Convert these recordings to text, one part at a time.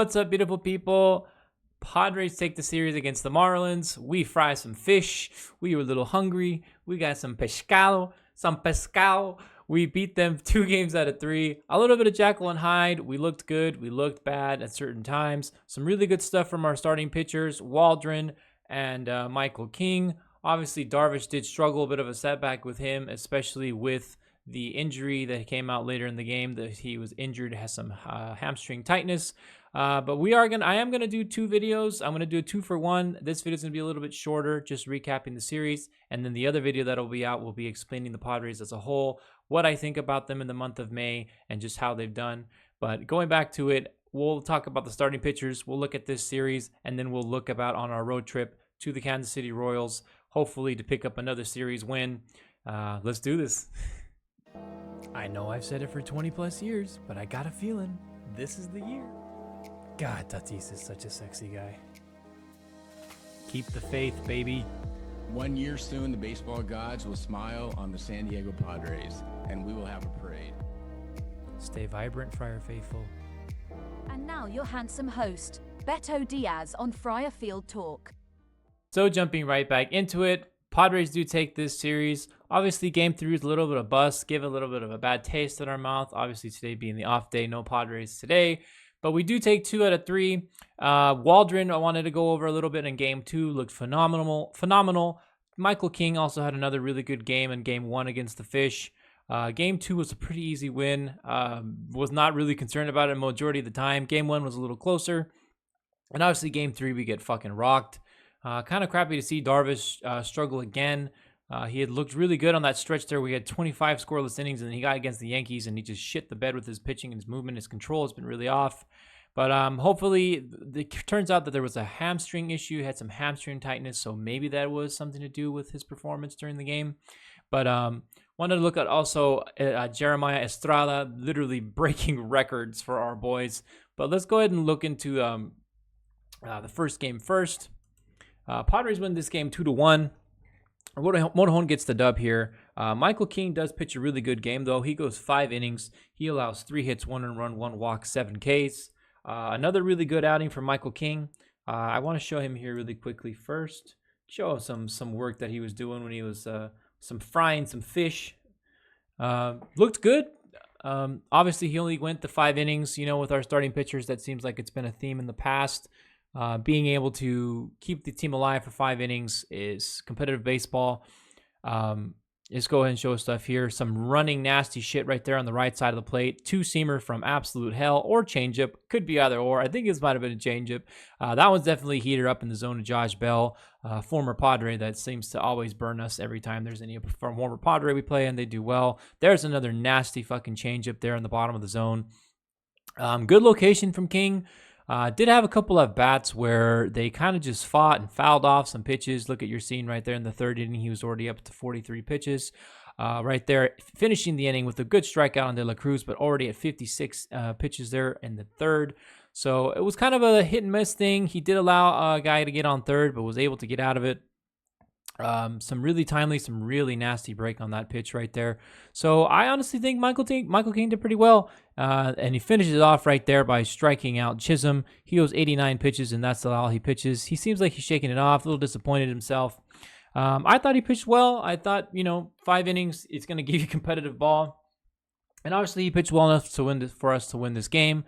What's up, beautiful people? Padres take the series against the Marlins. We fry some fish. We were a little hungry. We got some pescado. We beat them 2 games out of 3. A little bit of Jekyll and Hyde. We looked good. We looked bad at certain times. Some really good stuff from our starting pitchers, Waldron and Michael King. Obviously, Darvish did struggle, a bit of a setback with him, especially with the injury that came out later in the game. That he was injured, has some hamstring tightness. But I am gonna do 2 videos. I'm gonna do a 2-for-1. This video is gonna be a little bit shorter, just recapping the series, and then the other video that'll be out will be explaining the Padres as a whole, what I think about them in the month of May, and just how they've done. But going back to it, we'll talk about the starting pitchers. We'll look at this series, and then we'll look about on our road trip to the Kansas City Royals, hopefully to pick up another series win. Let's do this. I know I've said it for 20 plus years, but I got a feeling this is the year. God, Tatis is such a sexy guy. Keep the faith, baby. 1 year soon, the baseball gods will smile on the San Diego Padres, and we will have a parade. Stay vibrant, Friar Faithful. And now your handsome host, Beto Diaz on Friar Field Talk. So jumping right back into it, Padres do take this series. Obviously, Game 3 is a little bit of a bust, give a little bit of a bad taste in our mouth. Obviously, today being the off day, no Padres today. But we do take 2 out of 3. Waldron, I wanted to go over a little bit in Game 2. Looked phenomenal. Michael King also had another really good game in Game 1 against the Fish. Game 2 was a pretty easy win. Was not really concerned about it majority of the time. Game 1 was a little closer. And obviously, Game 3, we get fucking rocked. Kind of crappy to see Darvish struggle again. He had looked really good on that stretch there. We had 25 scoreless innings, and then he got against the Yankees, and he just shit the bed with his pitching and his movement. His control has been really off. But hopefully, it turns out that there was a hamstring issue. He had some hamstring tightness, so maybe that was something to do with his performance during the game. But wanted to look at also Jeremiah Estrada, literally breaking records for our boys. But let's go ahead and look into the first game first. Padres win this game 2-1. Motorhome gets the dub here. Michael King does pitch a really good game, though. He goes 5 innings. He allows 3 hits, 1 earned run, 1 walk, 7 Ks. Another really good outing for Michael King. I want to show him here really quickly first. Show some work that he was doing when he was frying some fish. Looked good. Obviously, he only went the 5 innings. You know, with our starting pitchers, that seems like it's been a theme in the past. Being able to keep the team alive for 5 innings is competitive baseball. Let's go ahead and show stuff here. Some running nasty shit right there on the right side of the plate. 2-seamer from absolute hell, or changeup. Could be either or. I think this might have been a changeup. That one's definitely heater up in the zone of Josh Bell, former Padre that seems to always burn us every time there's any former Padre we play, and they do well. There's another nasty fucking changeup there in the bottom of the zone. Good location from King. Did have a couple of bats where they kind of just fought and fouled off some pitches. Look at your scene right there in the 3rd inning. He was already up to 43 pitches. Right there, finishing the inning with a good strikeout on De La Cruz, but already at 56 pitches there in the 3rd. So it was kind of a hit and miss thing. He did allow a guy to get on 3rd, but was able to get out of it. Some really timely, some really nasty break on that pitch right there. So I honestly think Michael King did pretty well. And he finishes it off right there by striking out Chisholm. He goes 89 pitches, and that's all he pitches. He seems like he's shaking it off, a little disappointed himself. I thought he pitched well. I thought, 5 innings, it's going to give you competitive ball. And obviously he pitched well enough to win for us to win this game.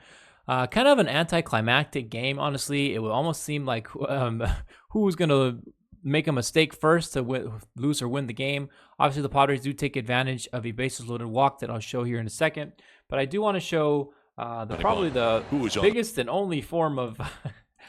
Kind of an anticlimactic game, honestly. It would almost seem like who was going to make a mistake first to lose or win the game. Obviously, the Padres do take advantage of a bases loaded walk that I'll show here in a second. But I do want to show probably the biggest and only form of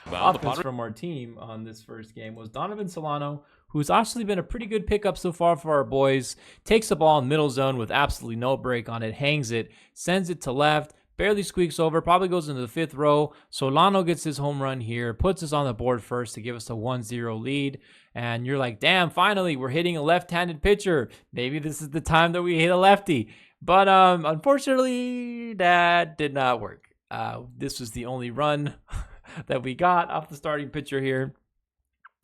offense from our team on this first game was Donovan Solano, who's actually been a pretty good pickup so far for our boys. Takes the ball in middle zone with absolutely no break on it, hangs it, sends it to left, barely squeaks over, probably goes into the 5th row. Solano gets his home run here, puts us on the board first to give us a 1-0 lead. And you're like, damn, finally, we're hitting a left-handed pitcher. Maybe this is the time that we hit a lefty. But unfortunately, that did not work. This was the only run that we got off the starting pitcher here.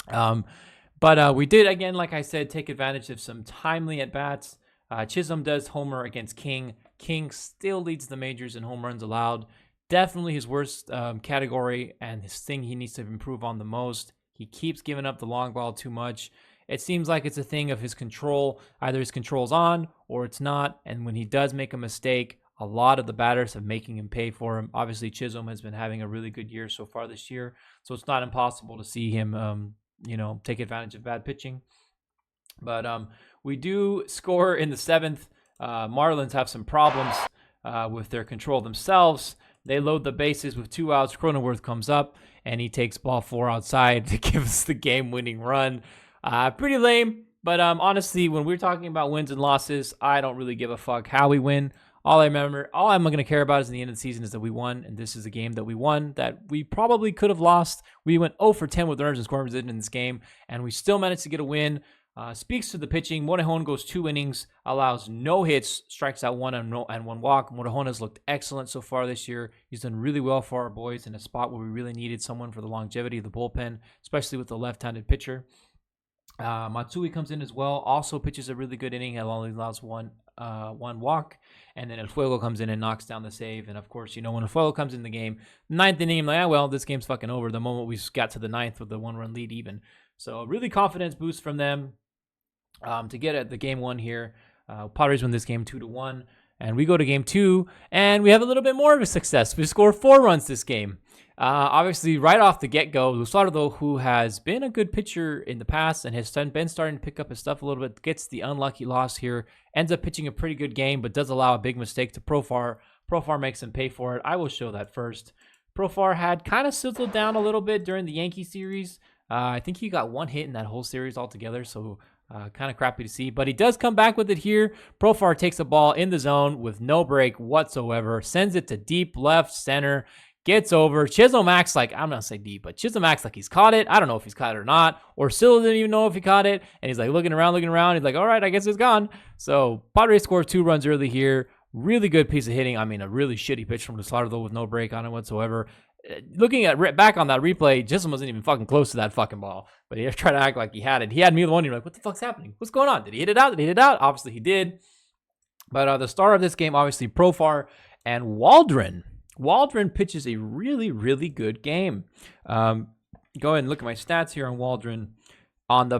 But we did, again, like I said, take advantage of some timely at-bats. Chisholm does homer against King. King still leads the majors in home runs allowed. definitely his worst category and his thing he needs to improve on the most. He keeps giving up the long ball too much. It seems like it's a thing of his control. Either his control's on or it's not. And when he does make a mistake, a lot of the batters have making him pay for him. Obviously, Chisholm has been having a really good year so far this year, so it's not impossible to see him, take advantage of bad pitching. But we do score in the 7th. Marlins have some problems with their control themselves. They load the bases with 2 outs. Cronenworth comes up, and he takes ball 4 outside to give us the game-winning run. Pretty lame, but honestly, when we're talking about wins and losses, I don't really give a fuck how we win. All I'm going to care about is in the end of the season is that we won, and this is a game that we won that we probably could have lost. We went 0 for 10 with runners in scoring position in this game, and we still managed to get a win. Speaks to the pitching. Morejon goes 2 innings, allows no hits, strikes out 1 and 1 walk. Morejon has looked excellent so far this year. He's done really well for our boys in a spot where we really needed someone for the longevity of the bullpen, especially with the left-handed pitcher. Matsui comes in as well, also pitches a really good inning, only allows one walk, and then El Fuego comes in and knocks down the save. And of course, when El Fuego comes in the game, 9th inning, I'm like, this game's fucking over the moment we got to the 9th with the 1-run lead even. So really confidence boost from them to get at the game 1 here. Padres win this game 2-1, and we go to game 2, and we have a little bit more of a success. We score 4 runs this game. Obviously, right off the get-go, Luzardo, who has been a good pitcher in the past and has been starting to pick up his stuff a little bit, gets the unlucky loss here, ends up pitching a pretty good game, but does allow a big mistake to Profar. Profar makes him pay for it. I will show that first. Profar had kind of sizzled down a little bit during the Yankee series. I think he got 1 hit in that whole series altogether, so kind of crappy to see. But he does come back with it here. Profar takes a ball in the zone with no break whatsoever, sends it to deep left center, gets over. Chisholm acts like, I'm not going to say deep, but Chisholm acts like he's caught it. I don't know if he's caught it or not. Or Silla didn't even know if he caught it. And he's like looking around. He's like, all right, I guess it's gone. So Padres score 2 runs early here. Really good piece of hitting. I mean, a really shitty pitch from Luzardo with no break on it whatsoever. Looking at back on that replay, Chisholm wasn't even fucking close to that fucking ball, but he tried to act like he had it. He had me wondering, like, what the fuck's happening? What's going on? Did he hit it out? Obviously he did. But the star of this game, obviously Profar and Waldron. Waldron pitches a really, really good game. Go ahead and look at my stats here on Waldron. On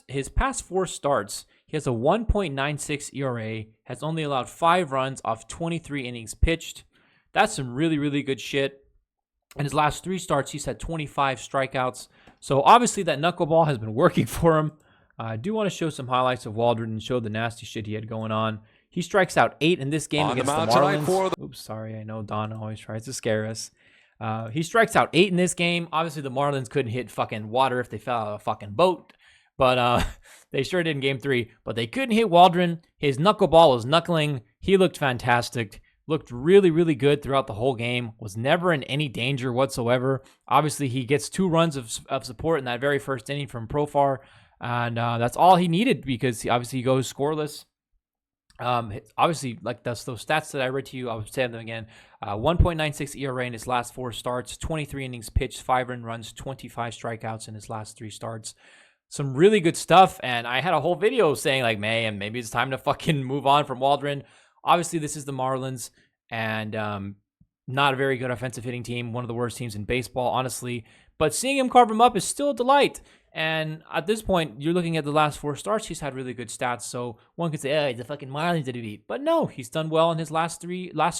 his past 4 starts, he has a 1.96 ERA, has only allowed 5 runs off 23 innings pitched. That's some really, really good shit. In his last 3 starts, he's had 25 strikeouts. So obviously that knuckleball has been working for him. I do want to show some highlights of Waldron and show the nasty shit he had going on. He strikes out 8 in this game against the Marlins. Oops, sorry. I know Don always tries to scare us. He strikes out 8 in this game. Obviously the Marlins couldn't hit fucking water if they fell out of a fucking boat. But they sure did in game 3. But they couldn't hit Waldron. His knuckleball was knuckling. He looked fantastic. Looked really, really good throughout the whole game. Was never in any danger whatsoever. Obviously, he gets 2 runs of support in that very first inning from Profar. And that's all he needed because he goes scoreless. Obviously, like those stats that I read to you, I'll say them again. 1.96 ERA in his last 4 starts. 23 innings pitched, 5 earned runs, 25 strikeouts in his last 3 starts. Some really good stuff. And I had a whole video saying like, man, maybe it's time to fucking move on from Waldron. Obviously, this is the Marlins, and not a very good offensive hitting team, one of the worst teams in baseball, honestly. But seeing him carve him up is still a delight. And at this point, you're looking at the last 4 starts, he's had really good stats. So one could say, he's the fucking Marlins that he beat. But no, he's done well in his last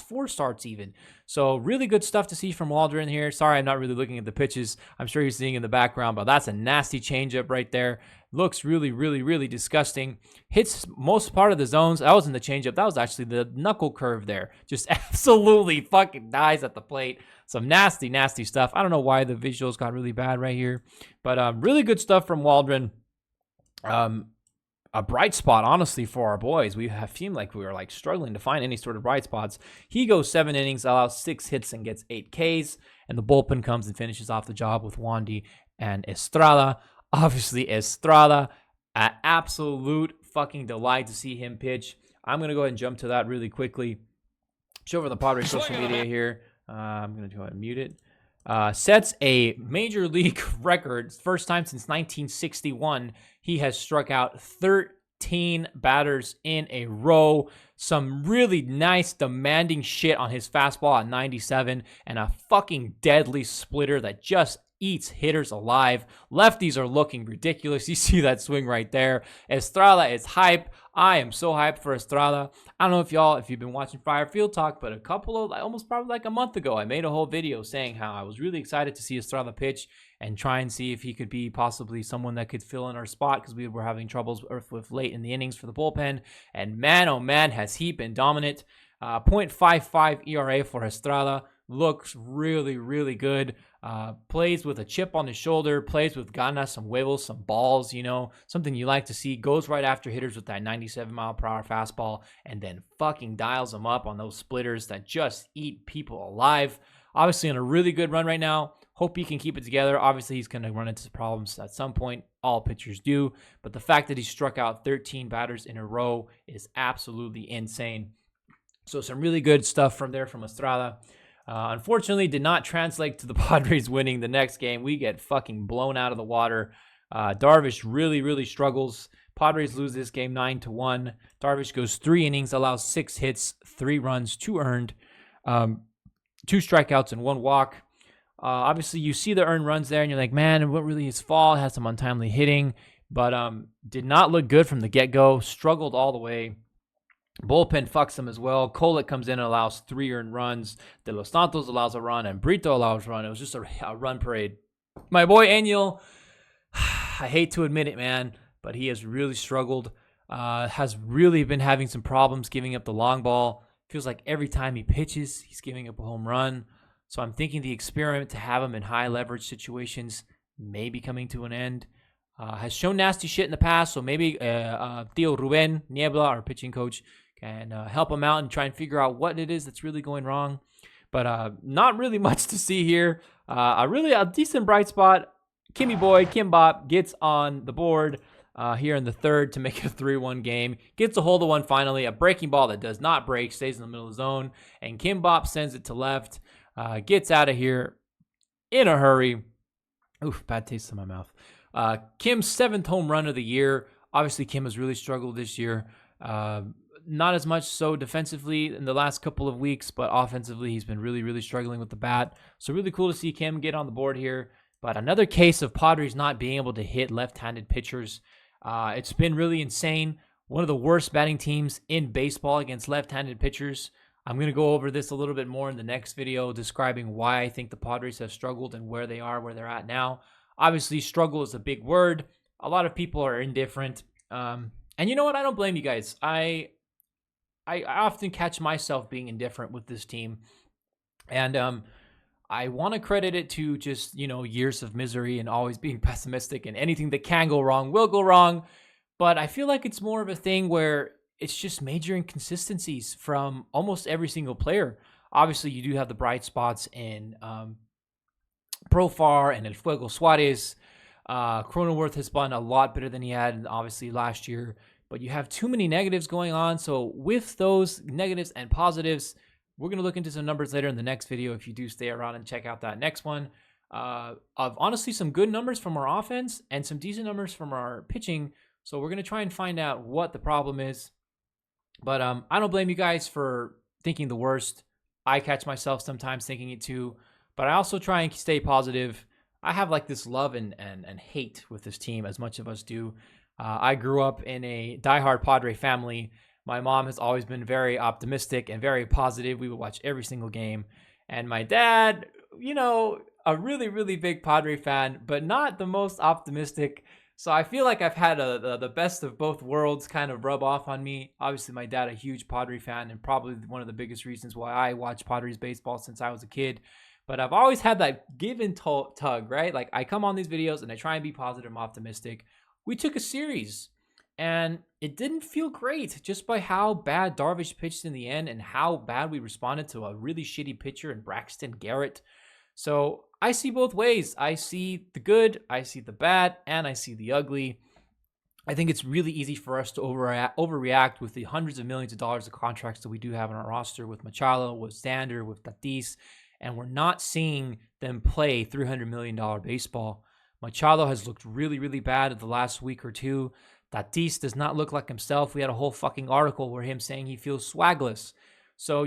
4 starts even. So really good stuff to see from Waldron here. Sorry, I'm not really looking at the pitches. I'm sure you're seeing in the background, but that's a nasty changeup right there. Looks really, really, really disgusting. Hits most part of the zones. That wasn't the changeup. That was actually the knuckle curve there. Just absolutely fucking dies at the plate. Some nasty, nasty stuff. I don't know why the visuals got really bad right here. But really good stuff from Waldron. A bright spot, honestly, for our boys. We have seemed like we were like struggling to find any sort of bright spots. He goes 7 innings, allows 6 hits, and gets 8 Ks. And the bullpen comes and finishes off the job with Wandy and Estrada. Obviously, Estrada, an absolute fucking delight to see him pitch. I'm going to go ahead and jump to that really quickly. Show over the Padres social media here. I'm going to go ahead and mute it. Sets a major league record. First time since 1961. He has struck out 13 batters in a row. some really nice demanding shit on his fastball at 97, and a fucking deadly splitter that just eats hitters alive. Lefties are looking ridiculous. You see that swing right there. Estrada is hype. I am so hyped for Estrada. I don't know if you've been watching Friar Field Talk, but almost probably like a month ago, I made a whole video saying how I was really excited to see Estrada pitch and try and see if he could be possibly someone that could fill in our spot, because we were having troubles with late in the innings for the bullpen. And man, oh man, has he been dominant. 0.55 ERA for Estrada. Looks really, really good. Plays with a chip on his shoulder, plays with ganas, some huevos, some balls, something you like to see. Goes right after hitters with that 97-mile-per-hour fastball, and then fucking dials them up on those splitters that just eat people alive. Obviously on a really good run right now. Hope he can keep it together. Obviously, he's going to run into problems at some point. All pitchers do. But the fact that he struck out 13 batters in a row is absolutely insane. So some really good stuff from Estrada. Unfortunately, did not translate to the Padres winning the next game. We get fucking blown out of the water. Darvish really, really struggles. Padres lose this game 9-1. Darvish goes 3 innings, allows 6 hits, 3 runs, 2 earned, 2 strikeouts, and 1 walk. Obviously, you see the earned runs there, and you're like, man, what really is fault? Had some untimely hitting, but did not look good from the get-go. Struggled all the way. Bullpen fucks him as well. Kolek comes in and allows 3 earned runs. De Los Santos allows a run, and Brito allows a run. It was just a run parade. My boy Aniel, I hate to admit it, man, but he has really struggled. Has really been having some problems giving up the long ball. Feels like every time he pitches, he's giving up a home run. So I'm thinking the experiment to have him in high leverage situations may be coming to an end. Has shown nasty shit in the past, so maybe Tio Ruben Niebla, our pitching coach, can help him out and try and figure out what it is that's really going wrong. But not really much to see here. A decent bright spot. Kimmy boy, Kim Bop, gets on the board here in the third to make a 3-1 game. Gets a hold of one finally. A breaking ball that does not break, stays in the middle of the zone. And Kim Bop sends it to left. Gets out of here in a hurry. Oof, bad taste in my mouth. Kim's 7th home run of the year. Obviously, Kim has really struggled this year. Not as much so defensively in the last couple of weeks, but offensively, he's been really, really struggling with the bat. So really cool to see Kim get on the board here. But another case of Padres not being able to hit left-handed pitchers. It's been really insane. One of the worst batting teams in baseball against left-handed pitchers. I'm going to go over this a little bit more in the next video, describing why I think the Padres have struggled and where they are, where they're at now. Obviously, struggle is a big word. A lot of people are indifferent. And you know what? I don't blame you guys. I often catch myself being indifferent with this team. And I want to credit it to just, years of misery and always being pessimistic, and anything that can go wrong will go wrong. But I feel like it's more of a thing where it's just major inconsistencies from almost every single player. Obviously, you do have the bright spots in Profar and El Fuego Suarez. Cronenworth has been a lot better than he had, obviously, last year. But you have too many negatives going on. So with those negatives and positives, we're going to look into some numbers later in the next video if you do stay around and check out that next one. Of honestly some good numbers from our offense and some decent numbers from our pitching. So we're going to try and find out what the problem is. But I don't blame you guys for thinking the worst. I catch myself sometimes thinking it too. But I also try and stay positive. I have like this love and hate with this team, as much of us do. I grew up in a diehard Padre family. My mom has always been very optimistic and very positive. We would watch every single game. And my dad, a really, really big Padre fan, but not the most optimistic. So I feel like I've had the best of both worlds kind of rub off on me. Obviously, my dad, a huge Padre fan, and probably one of the biggest reasons why I watch Padres baseball since I was a kid. But I've always had that give and tug, right? Like, I come on these videos and I try and be positive and optimistic. We took a series and it didn't feel great just by how bad Darvish pitched in the end and how bad we responded to a really shitty pitcher in Braxton Garrett. So I see both ways. I see the good, I see the bad, and I see the ugly. I think it's really easy for us to overreact with the hundreds of millions of dollars of contracts that we do have on our roster with Machado, with Sander, with Tatis, and we're not seeing them play $300 million baseball. Machado has looked really, really bad in the last week or two. Tatis does not look like himself. We had a whole fucking article where him saying he feels swagless. So,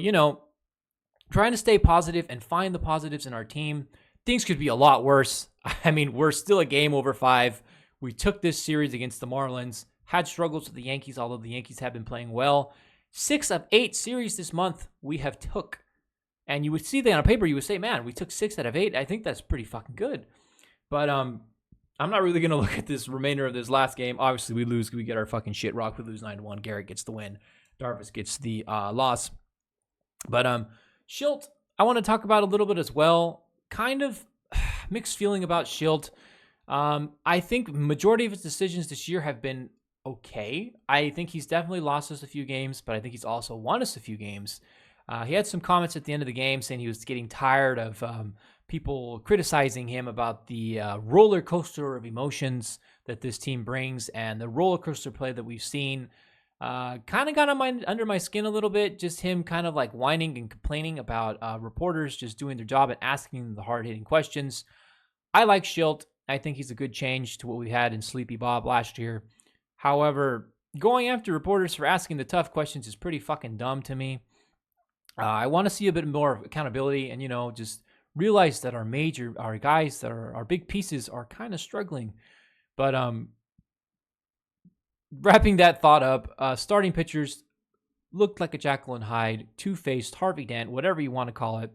trying to stay positive and find the positives in our team. Things could be a lot worse. I mean, we're still a game over 5. We took this series against the Marlins, had struggles with the Yankees, although the Yankees have been playing well. 6 of 8 series this month we have took. And you would see that on paper, you would say, man, we took 6 out of 8. I think that's pretty fucking good. But I'm not really going to look at this remainder of this last game. Obviously, we lose. We get our fucking shit rocked. We lose 9-1. Garrett gets the win. Darvish gets the loss. But Schilt, I want to talk about a little bit as well. Kind of mixed feeling about Schilt. I think majority of his decisions this year have been okay. I think he's definitely lost us a few games, but I think he's also won us a few games. He had some comments at the end of the game saying he was getting tired of people criticizing him about the roller coaster of emotions that this team brings, and the roller coaster play that we've seen kind of got under my skin a little bit. Just him kind of like whining and complaining about reporters just doing their job and asking the hard-hitting questions. I like Schilt. I think he's a good change to what we had in Sleepy Bob last year. However, going after reporters for asking the tough questions is pretty fucking dumb to me. I want to see a bit more accountability and, just realize that our guys that are our big pieces are kind of struggling. But wrapping that thought up, starting pitchers looked like a Jekyll and Hyde, two-faced, Harvey Dent, whatever you want to call it.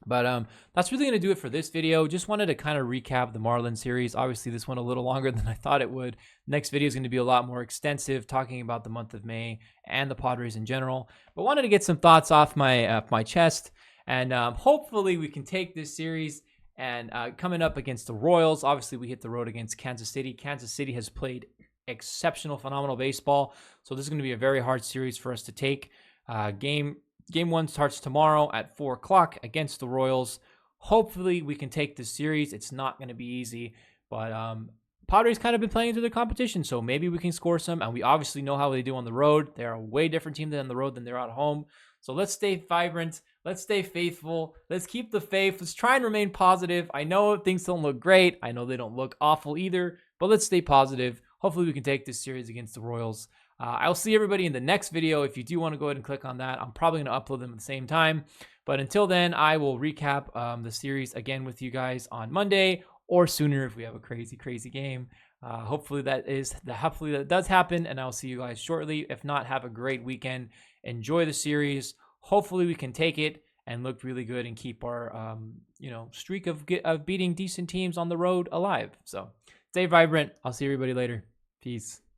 But that's really going to do it for this video. Just wanted to kind of recap the Marlins series. Obviously, this went a little longer than I thought it would. Next video is going to be a lot more extensive, talking about the month of May and the Padres in general. But wanted to get some thoughts off my chest. And hopefully we can take this series. And coming up against the Royals, obviously we hit the road against Kansas City. Kansas City has played exceptional, phenomenal baseball. So this is going to be a very hard series for us to take. Game 1 starts tomorrow at 4 o'clock against the Royals. Hopefully, we can take this series. It's not going to be easy, but Padres kind of been playing into the competition, so maybe we can score some, and we obviously know how they do on the road. They're a way different team than on the road than they're at home. So let's stay vibrant. Let's stay faithful. Let's keep the faith. Let's try and remain positive. I know things don't look great. I know they don't look awful either, but let's stay positive. Hopefully, we can take this series against the Royals. I'll see everybody in the next video. If you do want to go ahead and click on that, I'm probably going to upload them at the same time. But until then, I will recap the series again with you guys on Monday or sooner if we have a crazy, crazy game. Hopefully that does happen, and I'll see you guys shortly. If not, have a great weekend. Enjoy the series. Hopefully we can take it and look really good and keep our streak of beating decent teams on the road alive. So stay vibrant. I'll see everybody later. Peace.